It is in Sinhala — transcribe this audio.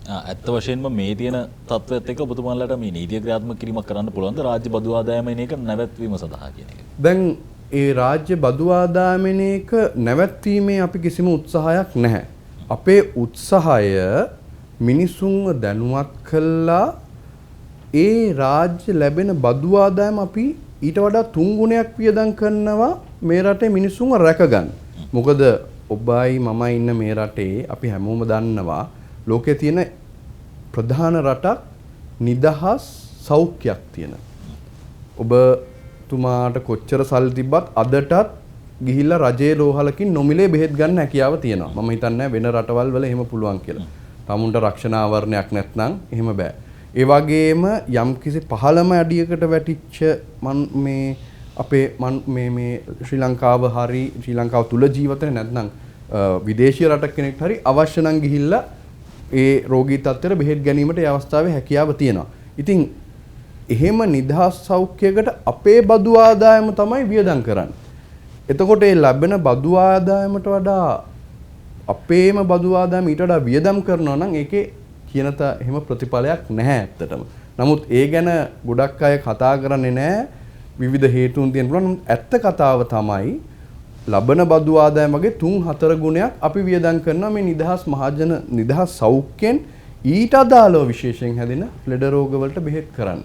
ඇත්ත වශයෙන්ම මේ තියෙන තත්ත්වයත් එක්ක ඔබතුමාලට මේ නීතිය ක්‍රියාත්මක කිරීමක් කරන්න පුළුවන්ද රාජ්‍ය බදු ආදායම එන එක නැවැත්වීම සඳහා කියන එක? දැන් ඒ රාජ්‍ය බදු ආදායම එන එක නැවැත්වීමේ අපි කිසිම උත්සාහයක් නැහැ. අපේ උත්සාහය මිනිසුන්ව දැනුවත් කළා ඒ රාජ්‍ය ලැබෙන බදු ආදායම අපි ඊට වඩා 3 ගුණයක් වියදම් කරනවා මේ රටේ මිනිසුන්ව රැකගන්න. මොකද ඔබයි මමයි ඉන්න මේ රටේ අපි හැමෝම දන්නවා ලෝකේ තියෙන ප්‍රධාන රටක් නිදහස් සෞඛ්‍යයක් තියෙන. ඔබතුමාට කොච්චර සල්ලි තිබ්බත් අදටත් ගිහිල්ලා රජයේ රෝහලකින් නොමිලේ බෙහෙත් ගන්න හැකියාව තියෙනවා. මම හිතන්නේ වෙන රටවල් වල එහෙම පුළුවන් කියලා. tamunට රක්ෂණ ආවරණයක් නැත්නම් එහෙම බෑ. ඒ වගේම යම්කිසි පහළම අඩියකට වැටිච්ච මේ අපේ මේ ශ්‍රී ලංකාව හරි ශ්‍රී ලංකාව තුල ජීවත් වෙන නැත්නම් විදේශීය රටක කෙනෙක්ට හරි අවශ්‍ය නම් ගිහිල්ලා ඒ රෝගී තත්ත්වයට බෙහෙත් ගැනීමට ඒ අවස්ථාවේ හැකියාව තියෙනවා. ඉතින් එහෙම නිදහස් සෞඛ්‍යයකට අපේ බදු ආදායම තමයි වියදම් කරන්නේ. එතකොට ඒ ලැබෙන බදු ආදායමට වඩා අපේම බදු ආදායම ඊට වඩා වියදම් කරනවා නම් ඒකේ කියනත එහෙම ප්‍රතිඵලයක් නැහැ ඇත්තටම. නමුත් ඒ ගැන ගොඩක් අය කතා කරන්නේ නැහැ. විවිධ හේතුන් තියෙන පුළුවන්. ඇත්ත කතාව තමයි ලබන බදු ආදායම වගේ 3-4 ගුණයක් අපි වියදම් කරනවා මේ නිදහස් මහජන නිදහස් සෞඛ්‍යෙන් ඊට අදාළව විශේෂයෙන් හැදෙන ලෙඩ රෝග වලට බෙහෙත් කරන්න.